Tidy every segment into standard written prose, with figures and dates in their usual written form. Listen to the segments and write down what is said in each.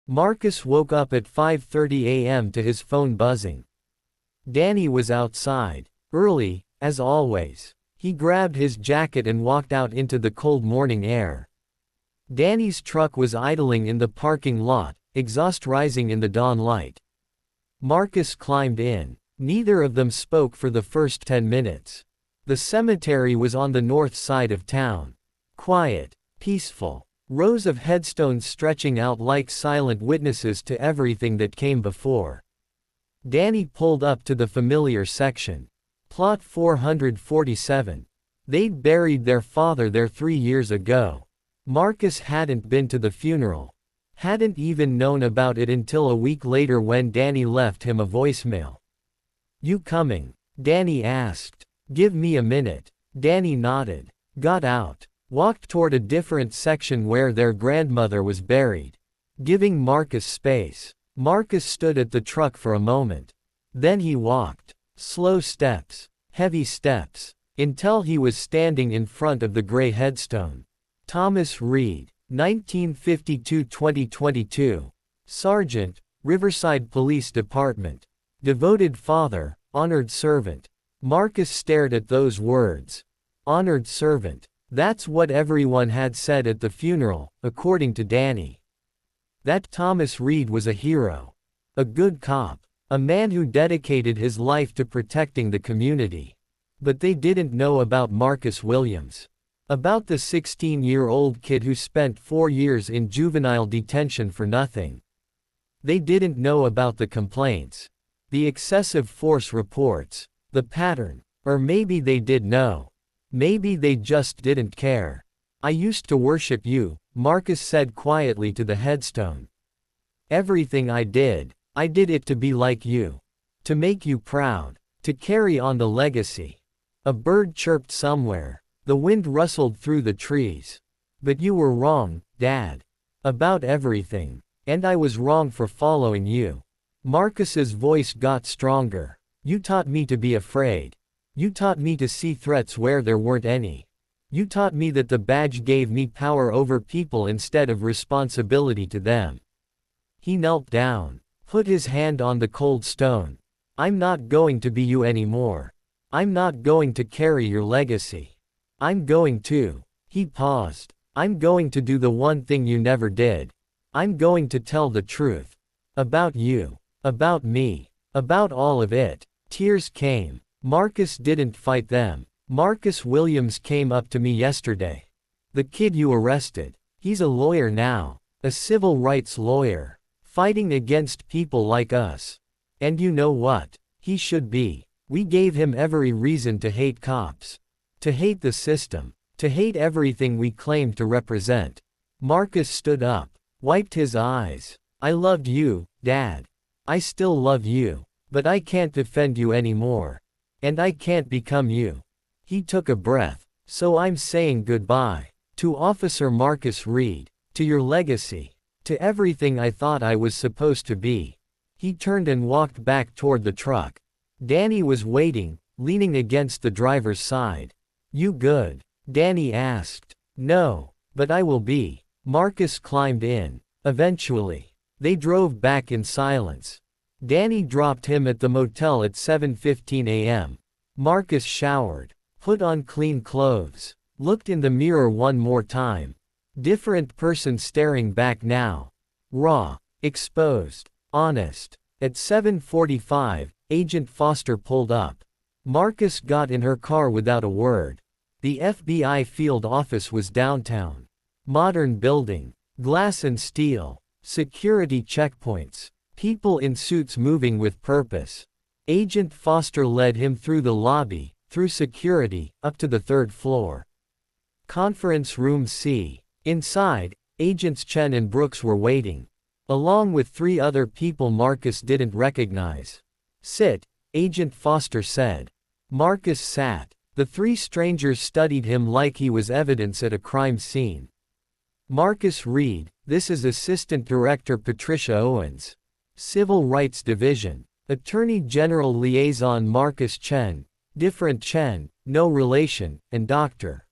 Marcus woke up at 5:30 a.m. to his phone buzzing. Danny was outside, early, as always. He grabbed his jacket and walked out into the cold morning air. Danny's truck was idling in the parking lot, exhaust rising in the dawn light. Marcus climbed in. Neither of them spoke for the first 10 minutes. The cemetery was on the north side of town. Quiet, peaceful, rows of headstones stretching out like silent witnesses to everything that came before. Danny pulled up to the familiar section. Plot 447. They'd buried their father there 3 years ago. Marcus hadn't been to the funeral. Hadn't even known about it until a week later when Danny left him a voicemail. "You coming?" Danny asked. "Give me a minute." Danny nodded. Got out. Walked toward a different section where their grandmother was buried. Giving Marcus space. Marcus stood at the truck for a moment. Then he walked. Slow steps. Heavy steps. Until he was standing in front of the gray headstone. Thomas Reed, 1952–2022. Sergeant, Riverside Police Department. Devoted father, honored servant. Marcus stared at those words. Honored servant. That's what everyone had said at the funeral, according to Danny. That Thomas Reed was a hero. A good cop. A man who dedicated his life to protecting the community. But they didn't know about Marcus Williams. About the 16-year-old kid who spent 4 years in juvenile detention for nothing. They didn't know about the complaints. The excessive force reports. The pattern. Or maybe they did know. Maybe they just didn't care. "I used to worship you," Marcus said quietly to the headstone. "Everything I did it to be like you. To make you proud. To carry on the legacy." A bird chirped somewhere. The wind rustled through the trees. "But you were wrong, Dad. About everything. And I was wrong for following you." Marcus's voice got stronger. "You taught me to be afraid. You taught me to see threats where there weren't any. You taught me that the badge gave me power over people instead of responsibility to them." He knelt down, put his hand on the cold stone. "I'm not going to be you anymore. I'm not going to carry your legacy. I'm going to." He paused. "I'm going to do the one thing you never did. I'm going to tell the truth. About you. About me. About all of it." Tears came. Marcus didn't fight them. "Marcus Williams came up to me yesterday. The kid you arrested. He's a lawyer now. A civil rights lawyer. Fighting against people like us. And you know what? He should be. We gave him every reason to hate cops. To hate the system. To hate everything we claim to represent." Marcus stood up. Wiped his eyes. "I loved you, Dad. I still love you. But I can't defend you anymore. And I can't become you." He took a breath. "So I'm saying goodbye. To Officer Marcus Reed. To your legacy. To everything I thought I was supposed to be." He turned and walked back toward the truck. Danny was waiting, leaning against the driver's side. "You good?" Danny asked. "No. But I will be." Marcus climbed in. Eventually. They drove back in silence. Danny dropped him at the motel at 7:15 a.m. Marcus showered. Put on clean clothes. Looked in the mirror one more time. Different person staring back now. Raw. Exposed. Honest. At 7:45, Agent Foster pulled up. Marcus got in her car without a word. The FBI field office was downtown. Modern building. Glass and steel. Security checkpoints. People in suits moving with purpose. Agent Foster led him through the lobby, through security, up to the 3rd floor. Conference Room C. Inside, Agents Chen and Brooks were waiting. Along with 3 other people Marcus didn't recognize. "Sit," Agent Foster said. Marcus sat. The 3 strangers studied him like he was evidence at a crime scene. "Marcus Reed, this is Assistant Director Patricia Owens. Civil Rights Division. Attorney General Liaison Marcus Chen, different Chen, no relation, and Dr.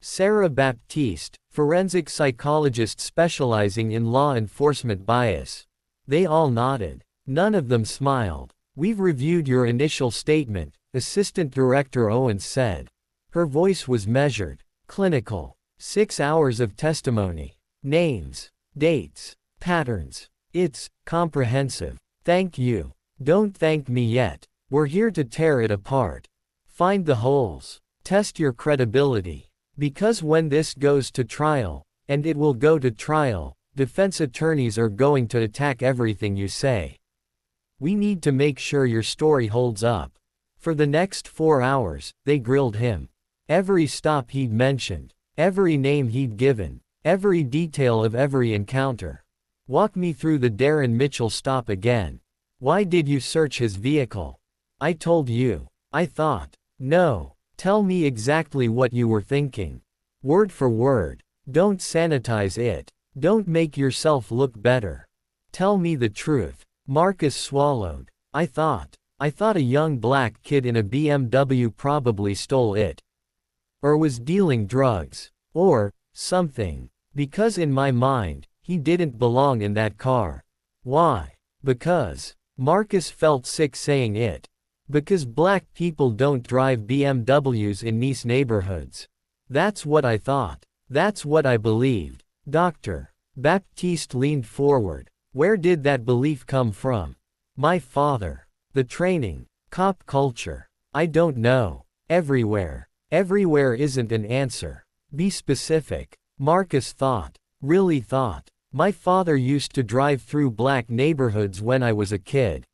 Sarah Baptiste, forensic psychologist specializing in law enforcement bias. They all nodded. None of them smiled. We've reviewed your initial statement, Assistant Director Owens said. Her voice was measured, clinical. 6 hours of testimony. Names, dates, patterns. It's comprehensive. Thank you. Don't thank me yet. We're here to tear it apart. Find the holes. Test your credibility. Because when this goes to trial, and it will go to trial, defense attorneys are going to attack everything you say. We need to make sure your story holds up. For the next 4 hours, they grilled him. Every stop he'd mentioned, every name he'd given, every detail of every encounter. Walk me through the Darren Mitchell stop again. Why did you search his vehicle? I told you. I thought. No. Tell me exactly what you were thinking. Word for word. Don't sanitize it. Don't make yourself look better. Tell me the truth. Marcus swallowed. I thought a young black kid in a BMW probably stole it. Or was dealing drugs. Or something. Because in my mind, he didn't belong in that car. Why? Because. Marcus felt sick saying it. Because black people don't drive BMWs in nice neighborhoods. That's what I thought. That's what I believed. Dr. Baptiste leaned forward. Where did that belief come from? My father. The training. Cop culture. I don't know. Everywhere. Everywhere isn't an answer. Be specific. Marcus thought. Really thought. My father used to drive through black neighborhoods when I was a kid.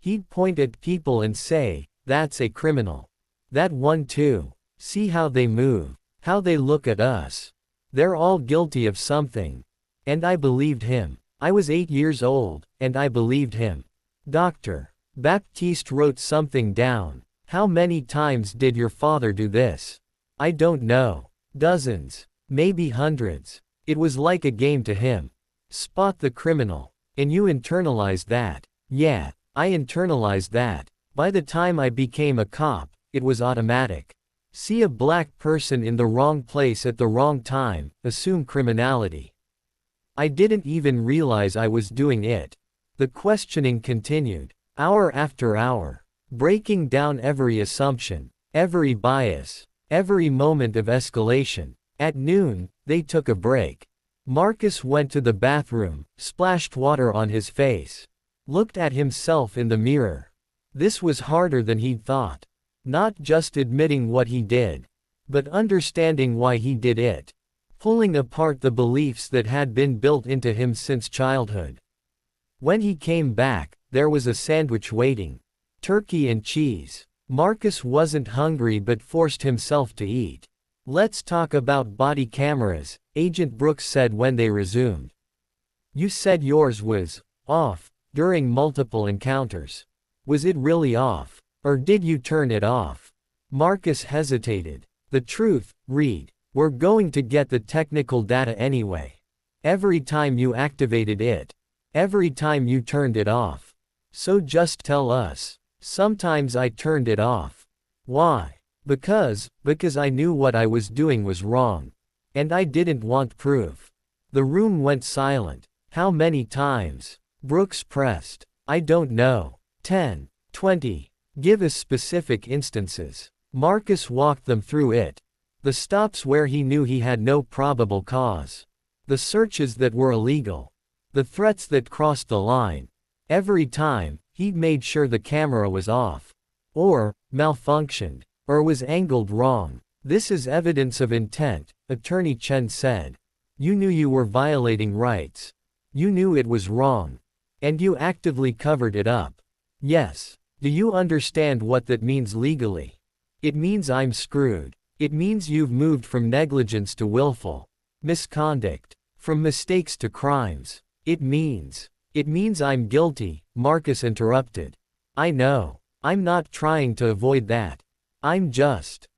He'd point at people and say, that's a criminal. That one too. See how they move. How they look at us. They're all guilty of something. And I believed him. I was 8 years old, and I believed him. Dr. Baptiste wrote something down. How many times did your father do this? I don't know. Dozens. Maybe hundreds. It was like a game to him. Spot the criminal. And you internalized that. Yeah. I internalized that. By the time I became a cop, it was automatic. See a black person in the wrong place at the wrong time, assume criminality. I didn't even realize I was doing it. The questioning continued, hour after hour, breaking down every assumption, every bias, every moment of escalation. At noon, they took a break. Marcus went to the bathroom, splashed water on his face. Looked at himself in the mirror. This was harder than he'd thought. Not just admitting what he did, but understanding why he did it. Pulling apart the beliefs that had been built into him since childhood. When he came back, there was a sandwich waiting. Turkey and cheese. Marcus wasn't hungry but forced himself to eat. Let's talk about body cameras, Agent Brooks said when they resumed. You said yours was off during multiple encounters. Was it really off? Or did you turn it off? Marcus hesitated. The truth, Reed. We're going to get the technical data anyway. Every time you activated it. Every time you turned it off. So just tell us. Sometimes I turned it off. Why? Because I knew what I was doing was wrong. And I didn't want proof. The room went silent. How many times? Brooks pressed. I don't know. 10, 20. Give us specific instances. Marcus walked them through it. The stops where he knew he had no probable cause. The searches that were illegal. The threats that crossed the line. Every time, he'd made sure the camera was off. Or malfunctioned. Or was angled wrong. This is evidence of intent, Attorney Chen said. You knew you were violating rights. You knew it was wrong. And you actively covered it up. Yes. Do you understand what that means legally? It means I'm screwed. It means you've moved from negligence to willful misconduct. From mistakes to crimes. It means I'm guilty, Marcus interrupted. I know. I'm not trying to avoid that. I'm just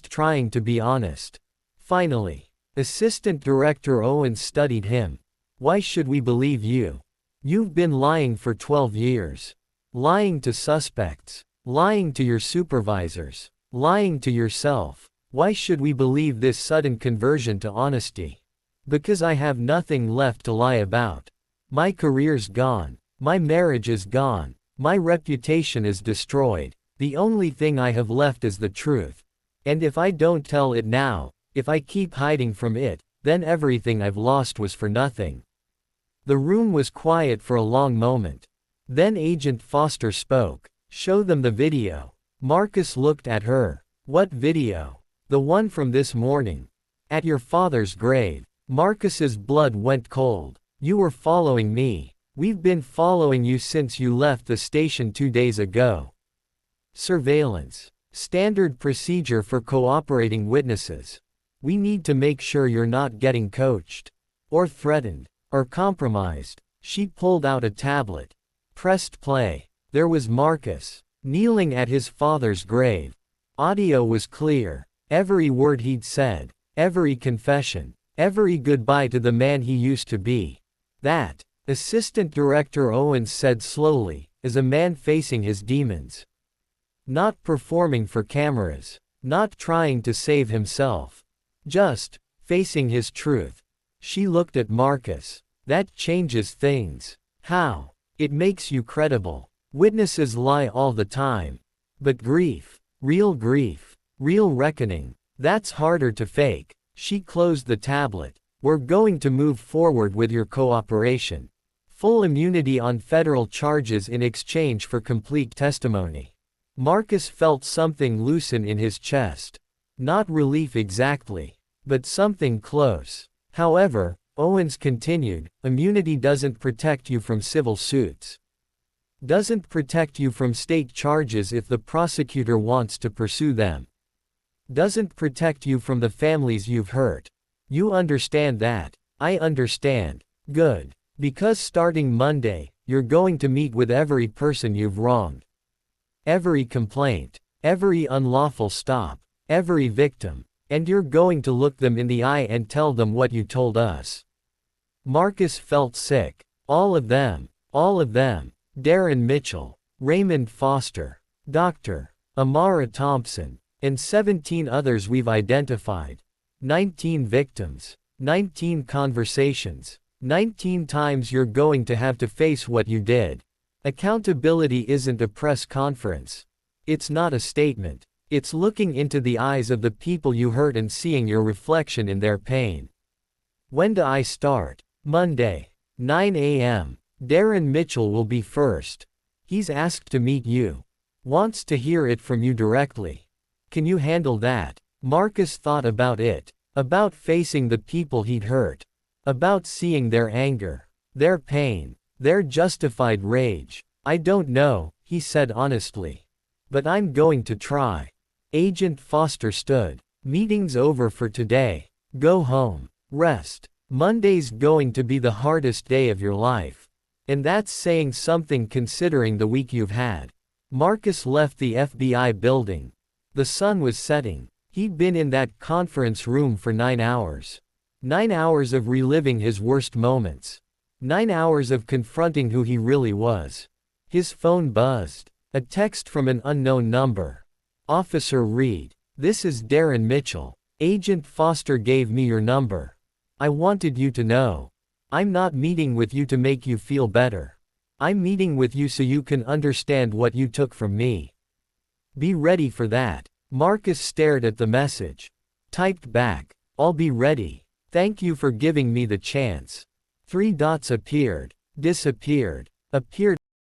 trying to be honest. Finally. Assistant Director Owens studied him. Why should we believe you? You've been lying for 12 years. Lying to suspects. Lying to your supervisors. Lying to yourself. Why should we believe this sudden conversion to honesty? Because I have nothing left to lie about. My career's gone. My marriage is gone. My reputation is destroyed. The only thing I have left is the truth. And if I don't tell it now, if I keep hiding from it, then everything I've lost was for nothing." The room was quiet for a long moment. Then Agent Foster spoke. "Show them the video." Marcus looked at her. "What video?" "The one from this morning. At your father's grave." Marcus's blood went cold. "You were following me. We've been following you since you left the station 2 days ago." Surveillance. Standard procedure for cooperating witnesses. We need to make sure you're not getting coached. Or threatened. Or compromised. She pulled out a tablet. Pressed play. There was Marcus, kneeling at his father's grave. Audio was clear. Every word he'd said. Every confession. Every goodbye to the man he used to be. That, Assistant Director Owens said slowly, is a man facing his demons. Not performing for cameras. Not trying to save himself. Just facing his truth. She looked at Marcus. That changes things. How? It makes you credible. Witnesses lie all the time. But grief, real reckoning, that's harder to fake. She closed the tablet. "We're going to move forward with your cooperation. Full immunity on federal charges in exchange for complete testimony." Marcus felt something loosen in his chest. Not relief exactly, but something close. However, Owens continued, "Immunity doesn't protect you from civil suits. Doesn't protect you from state charges if the prosecutor wants to pursue them. Doesn't protect you from the families you've hurt. You understand that?" "I understand." "Good. Because starting Monday, you're going to meet with every person you've wronged. Every complaint. Every unlawful stop. Every victim. And you're going to look them in the eye and tell them what you told us." Marcus felt sick. All of them. All of them. Darren Mitchell. Raymond Foster. Dr. Amara Thompson. And 17 others we've identified. 19 victims. 19 conversations. 19 times you're going to have to face what you did. Accountability isn't a press conference. It's not a statement. It's looking into the eyes of the people you hurt and seeing your reflection in their pain. "When do I start?" "Monday. 9 a.m. Darren Mitchell will be first. He's asked to meet you. Wants to hear it from you directly. Can you handle that?" Marcus thought about it. About facing the people he'd hurt. About seeing their anger. Their pain. Their justified rage. "I don't know," he said honestly. "But I'm going to try." Agent Foster stood. "Meeting's over for today. Go home. Rest. Monday's going to be the hardest day of your life. And that's saying something considering the week you've had." Marcus left the FBI building. The sun was setting. He'd been in that conference room for 9 hours. 9 hours of reliving his worst moments. 9 hours of confronting who he really was. His phone buzzed. A text from an unknown number. "Officer Reed. This is Darren Mitchell. Agent Foster gave me your number. I wanted you to know. I'm not meeting with you to make you feel better. I'm meeting with you so you can understand what you took from me. Be ready for that." Marcus stared at the message. Typed back. "I'll be ready. Thank you for giving me the chance." 3 dots appeared. Disappeared. Appeared.